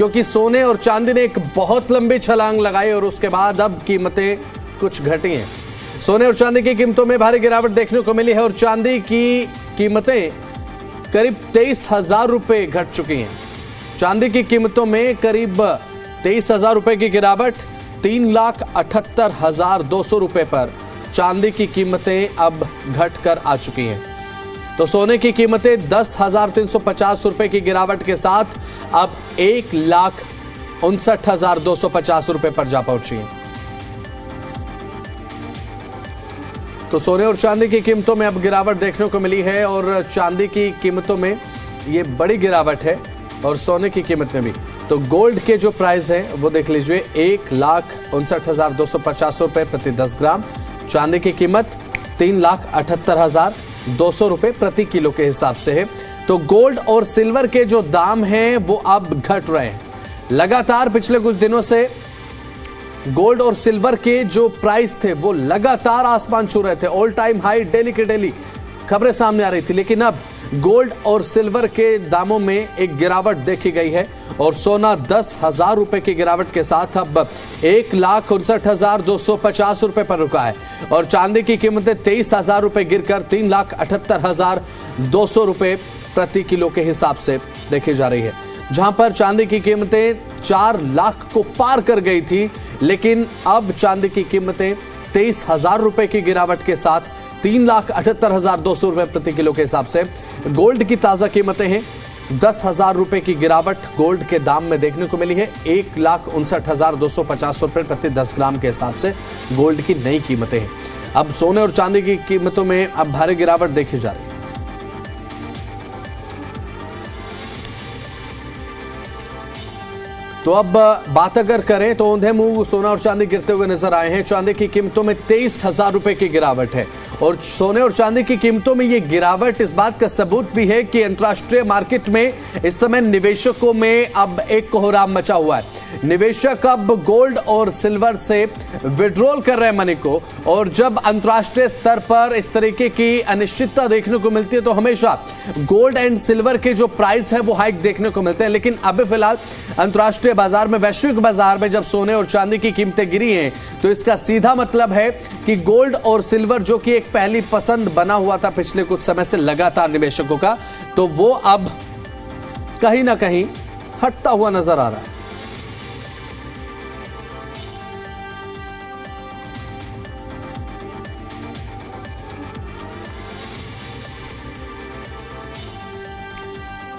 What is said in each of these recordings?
क्योंकि सोने और चांदी ने एक बहुत लंबी छलांग लगाई और उसके बाद अब कीमतें कुछ घटी हैं। सोने और चांदी की कीमतों में भारी गिरावट देखने को मिली है और चांदी की कीमतें करीब 23,000 रुपए घट चुकी हैं। चांदी की कीमतों में करीब 23,000 रुपए की गिरावट, 3,78,200 रुपए पर चांदी की कीमतें अब घटकर आ चुकी हैं। तो सोने की कीमतें 10,350 रुपए की गिरावट के साथ अब 1,59,250 रुपए पर जा पहुंची हैं। तो सोने और चांदी की कीमतों में अब गिरावट देखने को मिली है और चांदी की कीमतों में ये बड़ी गिरावट है और सोने की कीमत में भी। तो गोल्ड के जो प्राइस है वो देख लीजिए, 1,59,250 रुपए प्रति 10 ग्राम। चांदी की कीमत 3,78,200 रुपए प्रति किलो के हिसाब से है। तो गोल्ड और सिल्वर के जो दाम हैं वो अब घट रहे हैं। लगातार पिछले कुछ दिनों से गोल्ड और सिल्वर के जो प्राइस थे वो लगातार आसमान छू रहे थे, ऑल टाइम हाई डेली के डेली खबरें सामने आ रही थी। लेकिन अब गोल्ड और सिल्वर के दामों में एक गिरावट देखी गई है और सोना 10,000 रुपए की गिरावट के साथ अब 1,59,250 रुपए पर रुका है और चांदी की कीमतें 23,000 रुपए गिरकर 3,78,200 रुपए प्रति किलो के हिसाब से देखी जा रही है। जहां पर चांदी की कीमतें 4 लाख को पार कर गई थी, लेकिन अब चांदी की कीमतें 23,000 रुपए की गिरावट के साथ 3,78,200 रुपए प्रति किलो के हिसाब से। गोल्ड की ताजा कीमतें हैं, 10,000 रुपए की गिरावट गोल्ड के दाम में देखने को मिली है। 1,59,250 रुपए प्रति 10 ग्राम के हिसाब से गोल्ड की नई कीमतें हैं। अब सोने और चांदी की कीमतों में अब भारी गिरावट देखी जा रही है। तो अब बात अगर करें तो औंधे मुंह सोना और चांदी गिरते हुए नजर आए हैं। चांदी की कीमतों में 23,000 रुपए की गिरावट है और सोने और चांदी की कीमतों में ये गिरावट इस बात का सबूत भी है कि अंतर्राष्ट्रीय मार्केट में इस समय निवेशकों में अब एक कोहराम मचा हुआ है। निवेशक अब गोल्ड और सिल्वर से विड्रॉल कर रहे हैं मनी को, और जब अंतर्राष्ट्रीय स्तर पर इस तरीके की अनिश्चितता देखने को मिलती है तो हमेशा गोल्ड एंड सिल्वर के जो प्राइस है वो हाइक देखने को मिलते हैं। लेकिन अभी फिलहाल अंतर्राष्ट्रीय बाजार में, वैश्विक बाजार में जब सोने और चांदी की कीमतें गिरी हैं तो इसका सीधा मतलब है कि गोल्ड और सिल्वर, जो कि एक पहली पसंद बना हुआ था पिछले कुछ समय से लगातार निवेशकों का, तो वो अब कहीं ना कहीं हटता हुआ नजर आ रहा है।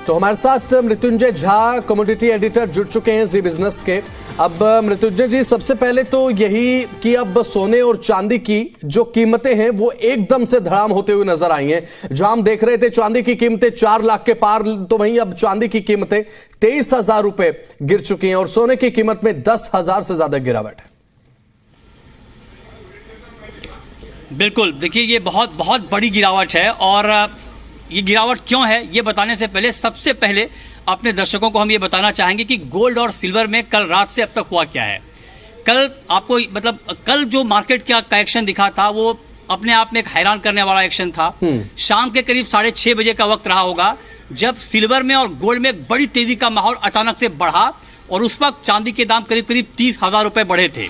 तो हमारे साथ मृत्युंजय झा, कमोडिटी एडिटर, जुड़ चुके हैं जी बिजनेस के। अब मृत्युंजय जी, सबसे पहले तो यही कि अब सोने और चांदी की जो कीमतें हैं वो एकदम से धड़ाम होते हुए नजर आई हैं। जहां हम देख रहे थे चांदी की कीमतें 4 लाख के पार, तो वहीं अब चांदी की कीमतें 23,000 रुपए गिर चुकी हैं और सोने की कीमत में 10,000 से ज्यादा गिरावट है। बिल्कुल, देखिए ये बहुत बहुत बड़ी गिरावट है और ये गिरावट क्यों है ये बताने से पहले सबसे पहले अपने दर्शकों को हम ये बताना चाहेंगे कि गोल्ड और सिल्वर में कल रात से अब तक हुआ क्या है। कल आपको कल जो मार्केट का एक्शन दिखा था वो अपने आप में एक हैरान करने वाला एक्शन था। शाम के करीब 6:30 बजे का वक्त रहा होगा जब सिल्वर में और गोल्ड में एक बड़ी तेजी का माहौल अचानक से बढ़ा और उस वक्त चांदी के दाम करीब 30,000 रुपये बढ़े थे।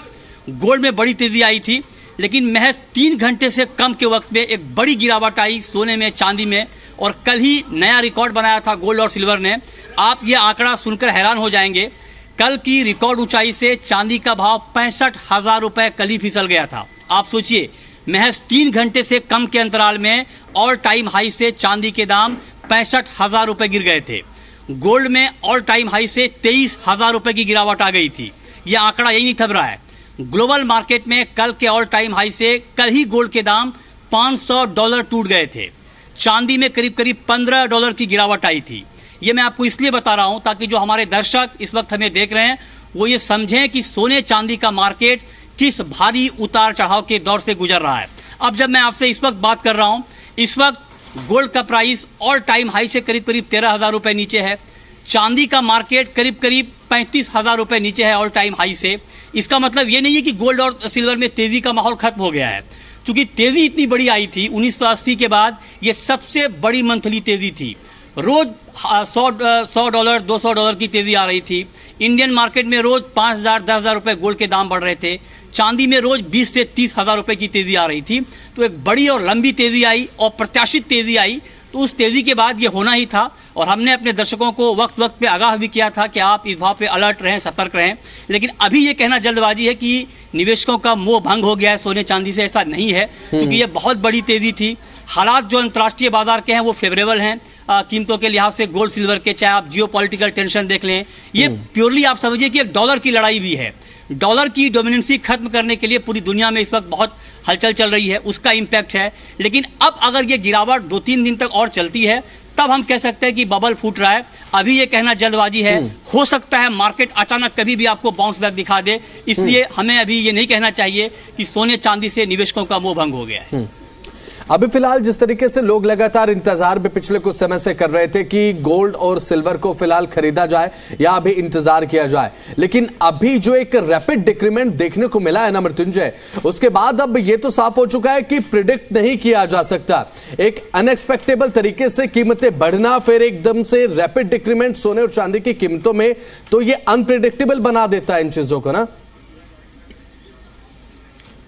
गोल्ड में बड़ी तेजी आई थी, लेकिन महज 3 घंटे से कम के वक्त में एक बड़ी गिरावट आई सोने में, चांदी में, और कल ही नया रिकॉर्ड बनाया था गोल्ड और सिल्वर ने। आप ये आंकड़ा सुनकर हैरान हो जाएंगे, कल की रिकॉर्ड ऊंचाई से चांदी का भाव 65,000 रुपये कल ही फिसल गया था। आप सोचिए, महज 3 घंटे से कम के अंतराल में ऑल टाइम हाई से चांदी के दाम 65,000 रुपये गिर गए थे। गोल्ड में ऑल टाइम हाई से 23,000 रुपये की गिरावट आ गई थी। यह आंकड़ा यही नहीं थम रहा है, ग्लोबल मार्केट में कल के ऑल टाइम हाई से कल ही गोल्ड के दाम $500 टूट गए थे। चांदी में करीब $15 की गिरावट आई थी। ये मैं आपको इसलिए बता रहा हूं ताकि जो हमारे दर्शक इस वक्त हमें देख रहे हैं वो ये समझें कि सोने चांदी का मार्केट किस भारी उतार चढ़ाव के दौर से गुजर रहा है। अब जब मैं आपसे इस वक्त बात कर रहा हूं, इस वक्त गोल्ड का प्राइस ऑल टाइम हाई से करीब 13,000 रुपये नीचे है। चांदी का मार्केट करीब 35,000 रुपये नीचे है ऑल टाइम हाई से। इसका मतलब ये नहीं है कि गोल्ड और सिल्वर में तेज़ी का माहौल खत्म हो गया है, क्योंकि तेज़ी इतनी बड़ी आई थी 1980 के बाद, ये सबसे बड़ी मंथली तेज़ी थी। रोज $100 $200 की तेज़ी आ रही थी। इंडियन मार्केट में रोज 5,000 10,000 रुपये गोल्ड के दाम बढ़ रहे थे। चांदी में रोज 20 से 30 हज़ार रुपये की तेज़ी आ रही थी। तो एक बड़ी और लंबी तेज़ी आई और प्रत्याशित तेज़ी आई। तो उस तेज़ी के बाद ये होना ही था और हमने अपने दर्शकों को वक्त वक्त पे आगाह भी किया था कि आप इस भाव पे अलर्ट रहें, सतर्क रहें। लेकिन अभी ये कहना जल्दबाजी है कि निवेशकों का मोह भंग हो गया है सोने चांदी से, ऐसा नहीं है, क्योंकि ये बहुत बड़ी तेज़ी थी। हालात जो अंतर्राष्ट्रीय बाजार के हैं वो फेवरेबल हैं कीमतों के लिहाज से, गोल्ड सिल्वर के, चाहे आप जियोपॉलिटिकल टेंशन देख लें। ये प्योरली आप समझिए कि एक डॉलर की लड़ाई भी है। डॉलर की डोमिनेंसी खत्म करने के लिए पूरी दुनिया में इस वक्त बहुत हलचल चल रही है, उसका इम्पैक्ट है। लेकिन अब अगर ये गिरावट 2-3 दिन तक और चलती है तब हम कह सकते हैं कि बबल फूट रहा है। अभी ये कहना जल्दबाजी है। हो सकता है मार्केट अचानक कभी भी आपको बाउंस बैक दिखा दे, इसलिए हमें अभी ये नहीं कहना चाहिए कि सोने चांदी से निवेशकों का मोह भंग हो गया है। अभी फिलहाल जिस तरीके से लोग लगातार इंतजार भी पिछले कुछ समय से कर रहे थे कि गोल्ड और सिल्वर को फिलहाल खरीदा जाए या अभी इंतजार किया जाए, लेकिन अभी जो एक रैपिड डिक्रीमेंट देखने को मिला है ना मृत्युंजय, उसके बाद अब ये तो साफ हो चुका है कि प्रिडिक्ट नहीं किया जा सकता। एक अनएक्सपेक्टेबल तरीके से कीमतें बढ़ना, फिर एकदम से रैपिड डिक्रीमेंट सोने और चांदी की कीमतों में, तो ये अनप्रिडिक्टेबल बना देता है इन चीजों को ना।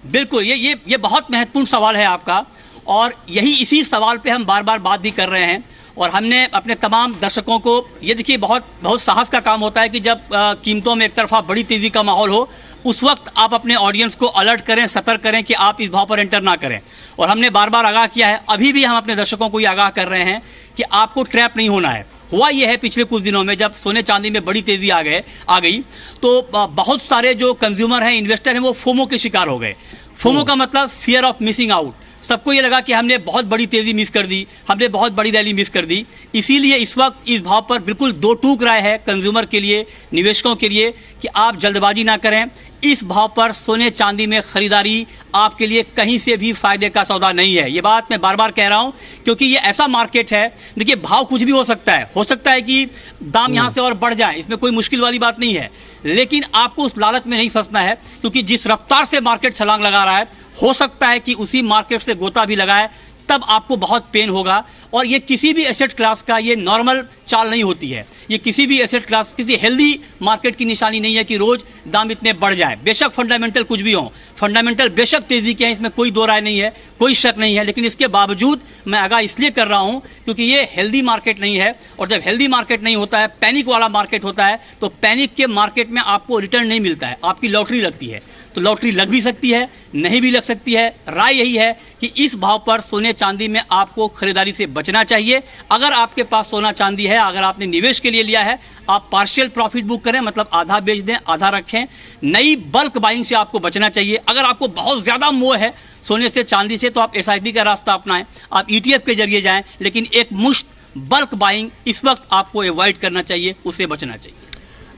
बिल्कुल, ये बहुत महत्वपूर्ण सवाल है आपका और यही इसी सवाल पे हम बार बार बात भी कर रहे हैं। और हमने अपने तमाम दर्शकों को ये देखिए, बहुत साहस का काम होता है कि जब कीमतों में एक तरफा बड़ी तेज़ी का माहौल हो, उस वक्त आप अपने ऑडियंस को अलर्ट करें, सतर्क करें कि आप इस भाव पर एंटर ना करें। और हमने बार बार आगाह किया है, अभी भी हम अपने दर्शकों को ये आगाह कर रहे हैं कि आपको ट्रैप नहीं होना है। हुआ ये है पिछले कुछ दिनों में जब सोने चांदी में बड़ी तेज़ी आ गई तो बहुत सारे जो कंज्यूमर हैं, इन्वेस्टर हैं, वो फोमो के शिकार हो गए। फोमो का मतलब फियर ऑफ मिसिंग आउट। सबको ये लगा कि हमने बहुत बड़ी तेज़ी मिस कर दी, हमने बहुत बड़ी रैली मिस कर दी। इसीलिए इस वक्त इस भाव पर बिल्कुल दो टूक राय है कंज्यूमर के लिए, निवेशकों के लिए, कि आप जल्दबाजी ना करें। इस भाव पर सोने चांदी में खरीदारी आपके लिए कहीं से भी फायदे का सौदा नहीं है। ये बात मैं बार बार कह रहा हूं क्योंकि ये ऐसा मार्केट है, देखिए भाव कुछ भी हो सकता है कि दाम यहां से और बढ़ जाए, इसमें कोई मुश्किल वाली बात नहीं है। लेकिन आपको उस लालच में नहीं फंसना है, क्योंकि जिस रफ्तार से मार्केट छलांग लगा रहा है, हो सकता है कि उसी मार्केट से गोता भी लगाए, तब आपको बहुत पेन होगा। और ये किसी भी एसेट क्लास का ये नॉर्मल चाल नहीं होती है। ये किसी भी एसेट क्लास, किसी हेल्दी मार्केट की निशानी नहीं है कि रोज दाम इतने बढ़ जाए। बेशक फंडामेंटल कुछ भी हो, फंडामेंटल बेशक तेजी के हैं, इसमें कोई दो राय नहीं है, कोई शक नहीं है। लेकिन इसके बावजूद मैं आगाह इसलिए कर रहा हूं क्योंकि ये हेल्दी मार्केट नहीं है। और जब हेल्दी मार्केट नहीं होता है, पैनिक वाला मार्केट होता है, तो पैनिक के मार्केट में आपको रिटर्न नहीं मिलता है, आपकी लॉटरी लगती है। तो लॉटरी लग भी सकती है, नहीं भी लग सकती है। राय यही है कि इस भाव पर सोने चांदी में आपको खरीदारी से बचना चाहिए। अगर आपके पास सोना चांदी है, अगर आपने निवेश के लिए लिया है, आप पार्शियल प्रॉफिट बुक करें, मतलब आधा बेच दें, आधा रखें। नई बल्क बाइंग से आपको बचना चाहिए। अगर आपको बहुत ज़्यादा मोह है सोने से चांदी से, तो आप SIP का रास्ता अपनाएं, आप ETF के जरिए जाएं। लेकिन एक मुश्त बल्क बाइंग इस वक्त आपको अवॉइड करना चाहिए, उससे बचना चाहिए।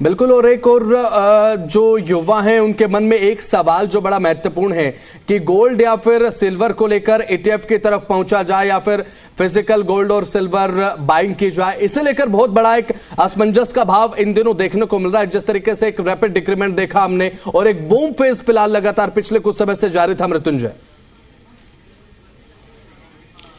बिल्कुल। और एक और जो युवा हैं उनके मन में एक सवाल जो बड़ा महत्वपूर्ण है कि गोल्ड या फिर सिल्वर को लेकर ETF की तरफ पहुंचा जाए या फिर फिजिकल गोल्ड और सिल्वर बाइंग की जाए, इसे लेकर बहुत बड़ा एक असमंजस का भाव इन दिनों देखने को मिल रहा है। जिस तरीके से एक रैपिड डिक्रीमेंट देखा हमने और एक बूम फेज फिलहाल लगातार पिछले कुछ समय से जारी था। मृत्युंजय,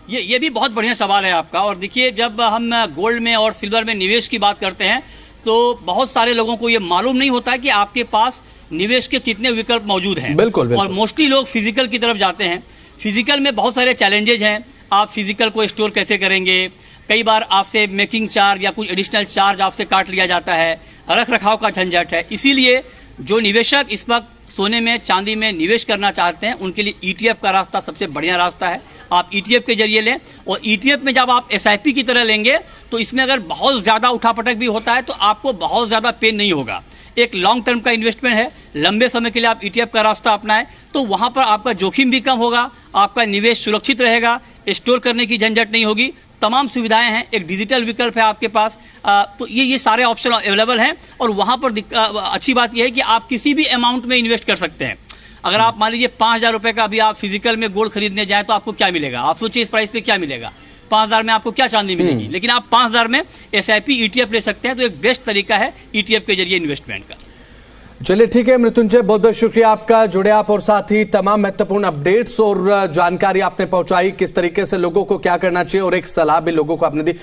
ये भी बहुत बढ़िया सवाल है आपका। और देखिए, जब हम गोल्ड में और सिल्वर में निवेश की बात करते हैं तो बहुत सारे लोगों को ये मालूम नहीं होता है कि आपके पास निवेश के कितने विकल्प मौजूद हैं। बिल्कुल। और मोस्टली लोग फिजिकल की तरफ जाते हैं। फिजिकल में बहुत सारे चैलेंजेज हैं। आप फिजिकल को स्टोर कैसे करेंगे, कई बार आपसे मेकिंग चार्ज या कुछ एडिशनल चार्ज आपसे काट लिया जाता है, रख रखाव का झंझट है। इसीलिए जो निवेशक इस वक्त सोने में चांदी में निवेश करना चाहते हैं, उनके लिए ETF का रास्ता सबसे बढ़िया रास्ता है। आप ETF के जरिए लें। और ETF में जब आप SIP की तरह लेंगे तो इसमें अगर बहुत ज़्यादा उठापटक भी होता है तो आपको बहुत ज़्यादा पेन नहीं होगा। एक लॉन्ग टर्म का इन्वेस्टमेंट है, लंबे समय के लिए आप ETF का रास्ता अपनाएं तो वहाँ पर आपका जोखिम भी कम होगा, आपका निवेश सुरक्षित रहेगा, स्टोर करने की झंझट नहीं होगी, तमाम सुविधाएं हैं, एक डिजिटल विकल्प है आपके पास। तो ये सारे ऑप्शन अवेलेबल हैं। और वहाँ पर अच्छी बात यह है कि आप किसी भी अमाउंट में इन्वेस्ट कर सकते हैं। अगर आप मान लीजिए 5,000 रुपये का अभी आप फिजिकल में गोल्ड खरीदने जाएँ तो आपको क्या मिलेगा, आप सोचिए इस प्राइस पे क्या मिलेगा। 5,000 में आपको क्या चांदी मिलेगी, लेकिन आप 5,000 में SIP ETF ले सकते हैं। तो एक बेस्ट तरीका है ETF के जरिए इन्वेस्टमेंट का। चलिए ठीक है मृत्युंजय, बहुत बहुत शुक्रिया आपका, जुड़े आप और साथ ही तमाम महत्वपूर्ण अपडेट्स और जानकारी आपने पहुंचाई, किस तरीके से लोगों को क्या करना चाहिए और एक सलाह भी लोगों को आपने दी।